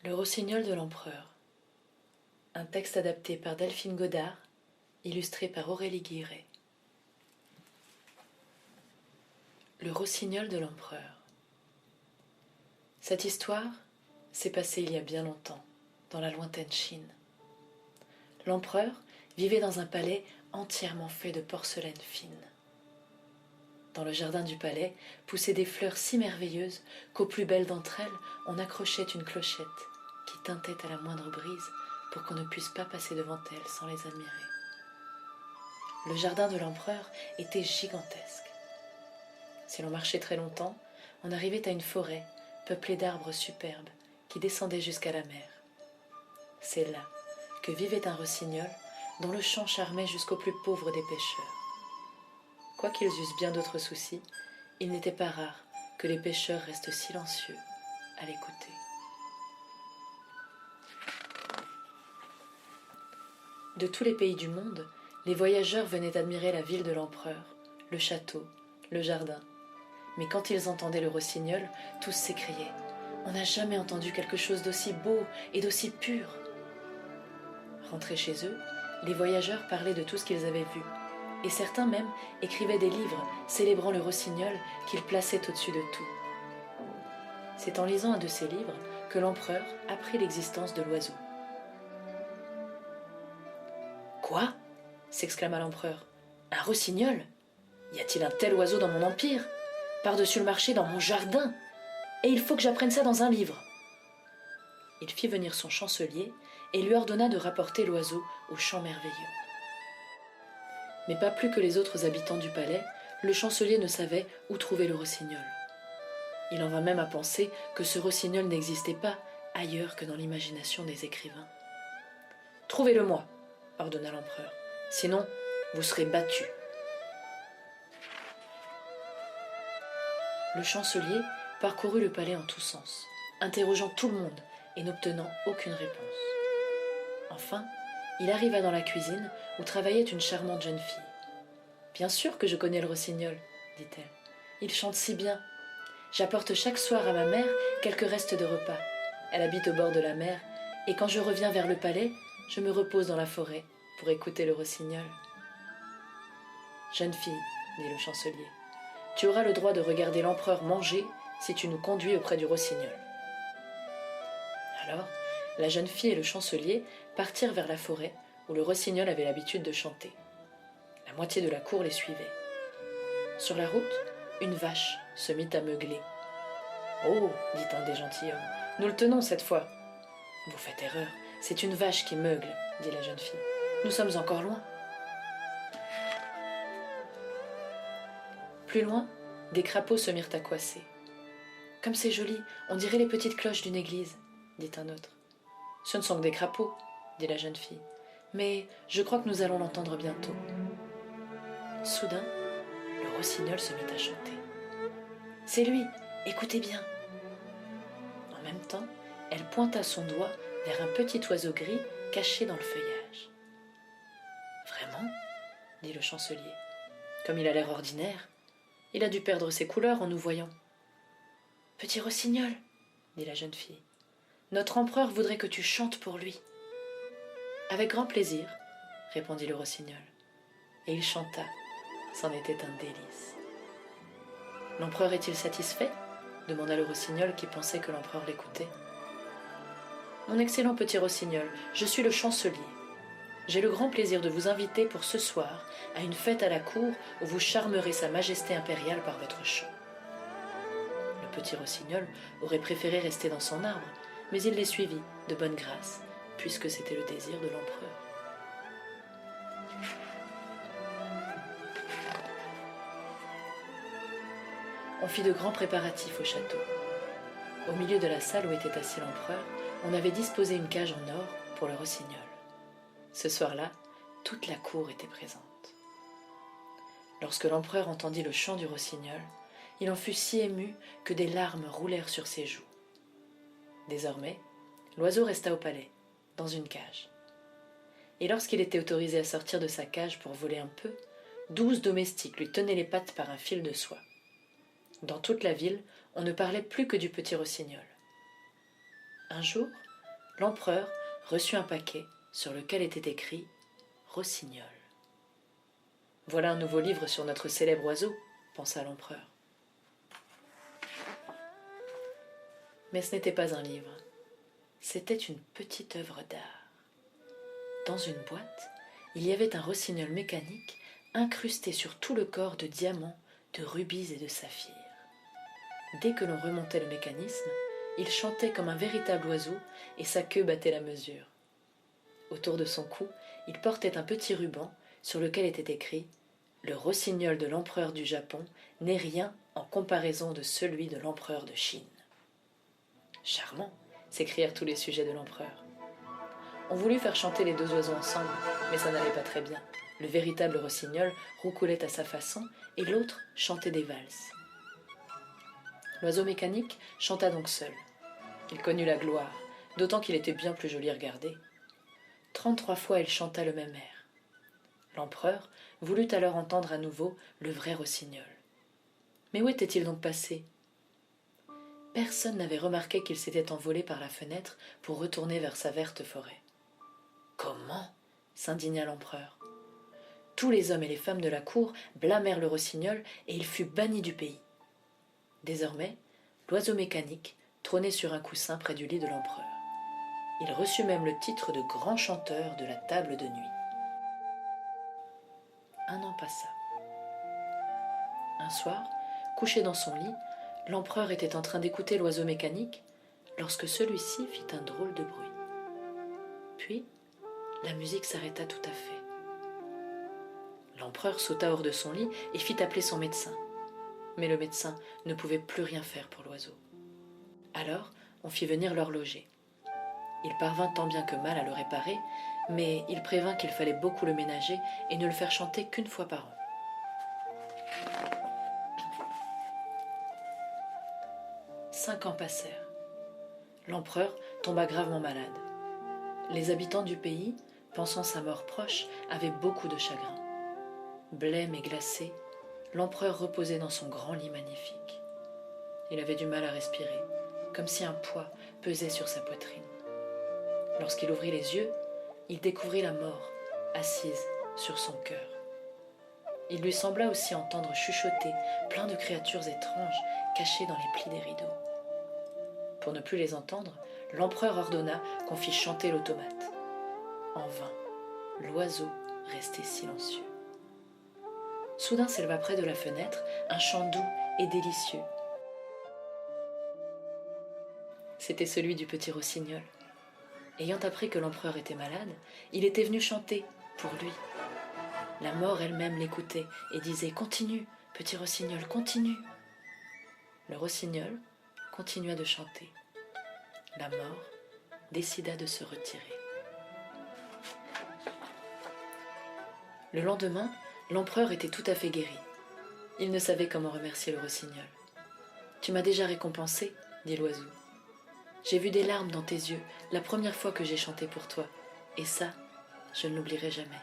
Le rossignol de l'empereur. Un texte adapté par Delphine Godard, illustré par Aurélie Guilleret. Le rossignol de l'empereur. Cette histoire s'est passée il y a bien longtemps, dans la lointaine Chine. L'empereur vivait dans un palais entièrement fait de porcelaine fine. Dans le jardin du palais poussaient des fleurs si merveilleuses qu'aux plus belles d'entre elles on accrochait une clochette qui tintait à la moindre brise pour qu'on ne puisse pas passer devant elles sans les admirer. Le jardin de l'empereur était gigantesque. Si l'on marchait très longtemps, on arrivait à une forêt peuplée d'arbres superbes qui descendaient jusqu'à la mer. C'est là que vivait un rossignol dont le chant charmait jusqu'aux plus pauvres des pêcheurs. Quoiqu'ils eussent bien d'autres soucis, il n'était pas rare que les pêcheurs restent silencieux à l'écouter. De tous les pays du monde, les voyageurs venaient admirer la ville de l'empereur, le château, le jardin. Mais quand ils entendaient le rossignol, tous s'écriaient « On n'a jamais entendu quelque chose d'aussi beau et d'aussi pur !» Rentrés chez eux, les voyageurs parlaient de tout ce qu'ils avaient vu, et certains même écrivaient des livres célébrant le rossignol qu'ils plaçaient au-dessus de tout. C'est en lisant un de ces livres que l'empereur apprit l'existence de l'oiseau. « Quoi » s'exclama l'empereur. « Un rossignol ? Y a-t-il un tel oiseau dans mon empire ? Par-dessus le marché, dans mon jardin ? Et il faut que j'apprenne ça dans un livre !» Il fit venir son chancelier et lui ordonna de rapporter l'oiseau au chant merveilleux. Mais pas plus que les autres habitants du palais, le chancelier ne savait où trouver le rossignol. Il en vint même à penser que ce rossignol n'existait pas ailleurs que dans l'imagination des écrivains. « Trouvez-le-moi !» ordonna l'empereur. « Sinon, vous serez battu. » Le chancelier parcourut le palais en tous sens, interrogeant tout le monde et n'obtenant aucune réponse. Enfin, il arriva dans la cuisine où travaillait une charmante jeune fille. « Bien sûr que je connais le rossignol, dit-elle. Il chante si bien. J'apporte chaque soir à ma mère quelques restes de repas. Elle habite au bord de la mer, et quand je reviens vers le palais, je me repose dans la forêt pour écouter le rossignol. »« Jeune fille, dit le chancelier, tu auras le droit de regarder l'empereur manger si tu nous conduis auprès du rossignol. » Alors, la jeune fille et le chancelier partirent vers la forêt où le rossignol avait l'habitude de chanter. La moitié de la cour les suivait. Sur la route, une vache se mit à meugler. « Oh, dit un des gentilshommes, nous le tenons cette fois. »« Vous faites erreur, c'est une vache qui meugle, dit la jeune fille. Nous sommes encore loin. » Plus loin, des crapauds se mirent à coasser. « Comme c'est joli, on dirait les petites cloches d'une église, dit un autre. « Ce ne sont que des crapauds, dit la jeune fille, mais je crois que nous allons l'entendre bientôt. » Soudain, le rossignol se mit à chanter. « C'est lui, écoutez bien. » En même temps, elle pointa son doigt vers un petit oiseau gris caché dans le feuillage. « Vraiment ? dit le chancelier. Comme il a l'air ordinaire, il a dû perdre ses couleurs en nous voyant. »« Petit rossignol, dit la jeune fille, notre empereur voudrait que tu chantes pour lui. »« Avec grand plaisir, répondit le rossignol. Et il chanta, c'en était un délice. « L'empereur est-il satisfait ?» demanda le rossignol qui pensait que l'empereur l'écoutait. « Mon excellent petit rossignol, je suis le chancelier. J'ai le grand plaisir de vous inviter pour ce soir à une fête à la cour où vous charmerez sa majesté impériale par votre chant. » Le petit rossignol aurait préféré rester dans son arbre, mais il les suivit de bonne grâce, puisque c'était le désir de l'empereur. On fit de grands préparatifs au château. Au milieu de la salle où était assis l'empereur, on avait disposé une cage en or pour le rossignol. Ce soir-là, toute la cour était présente. Lorsque l'empereur entendit le chant du rossignol, il en fut si ému que des larmes roulèrent sur ses joues. Désormais, l'oiseau resta au palais, dans une cage. Et lorsqu'il était autorisé à sortir de sa cage pour voler un peu, 12 domestiques lui tenaient les pattes par un fil de soie. Dans toute la ville, on ne parlait plus que du petit rossignol. Un jour, l'empereur reçut un paquet sur lequel était écrit « Rossignol ». Voilà un nouveau livre sur notre célèbre oiseau, pensa l'empereur. Mais ce n'était pas un livre, c'était une petite œuvre d'art. Dans une boîte, il y avait un rossignol mécanique incrusté sur tout le corps de diamants, de rubis et de saphirs. Dès que l'on remontait le mécanisme, il chantait comme un véritable oiseau et sa queue battait la mesure. Autour de son cou, il portait un petit ruban sur lequel était écrit « Le rossignol de l'empereur du Japon n'est rien en comparaison de celui de l'empereur de Chine. » Charmant, s'écrièrent tous les sujets de l'empereur. On voulut faire chanter les deux oiseaux ensemble, mais ça n'allait pas très bien. Le véritable rossignol roucoulait à sa façon et l'autre chantait des valses. L'oiseau mécanique chanta donc seul. Il connut la gloire, d'autant qu'il était bien plus joli à regarder. 33 fois il chanta le même air. L'empereur voulut alors entendre à nouveau le vrai rossignol. Mais où était-il donc passé? Personne n'avait remarqué qu'il s'était envolé par la fenêtre pour retourner vers sa verte forêt. Comment? S'indigna l'empereur. Tous les hommes et les femmes de la cour blâmèrent le rossignol et il fut banni du pays. Désormais, l'oiseau mécanique trônait sur un coussin près du lit de l'empereur. Il reçut même le titre de grand chanteur de la table de nuit. Un an passa. Un soir, couché dans son lit, l'empereur était en train d'écouter l'oiseau mécanique lorsque celui-ci fit un drôle de bruit. Puis, la musique s'arrêta tout à fait. L'empereur sauta hors de son lit et fit appeler son médecin. Mais le médecin ne pouvait plus rien faire pour l'oiseau. Alors, on fit venir l'horloger. Il parvint tant bien que mal à le réparer, mais il prévint qu'il fallait beaucoup le ménager et ne le faire chanter qu'une fois par an. 5 ans passèrent. L'empereur tomba gravement malade. Les habitants du pays, pensant sa mort proche, avaient beaucoup de chagrin. Blême et glacé, l'empereur reposait dans son grand lit magnifique. Il avait du mal à respirer, comme si un poids pesait sur sa poitrine. Lorsqu'il ouvrit les yeux, il découvrit la mort, assise sur son cœur. Il lui sembla aussi entendre chuchoter plein de créatures étranges cachées dans les plis des rideaux. Pour ne plus les entendre, l'empereur ordonna qu'on fît chanter l'automate. En vain, l'oiseau restait silencieux. Soudain s'éleva près de la fenêtre un chant doux et délicieux. C'était celui du petit rossignol. Ayant appris que l'empereur était malade, il était venu chanter pour lui. La mort elle-même l'écoutait et disait « Continue, petit rossignol, continue !» Le rossignol continua de chanter. La mort décida de se retirer. Le lendemain, l'empereur était tout à fait guéri. Il ne savait comment remercier le rossignol. « Tu m'as déjà récompensé, » dit l'oiseau. « J'ai vu des larmes dans tes yeux la première fois que j'ai chanté pour toi, et ça, je ne l'oublierai jamais. »«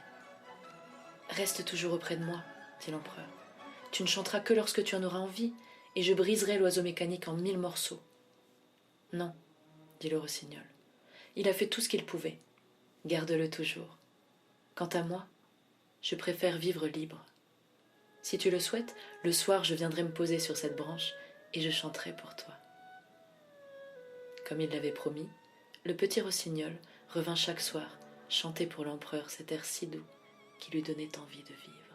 Reste toujours auprès de moi, » dit l'empereur. « Tu ne chanteras que lorsque tu en auras envie, et je briserai l'oiseau mécanique en 1000 morceaux. »« Non, » dit le rossignol. « Il a fait tout ce qu'il pouvait. Garde-le toujours. Quant à moi, je préfère vivre libre. Si tu le souhaites, le soir je viendrai me poser sur cette branche et je chanterai pour toi. » Comme il l'avait promis, le petit rossignol revint chaque soir chanter pour l'empereur cet air si doux qui lui donnait envie de vivre.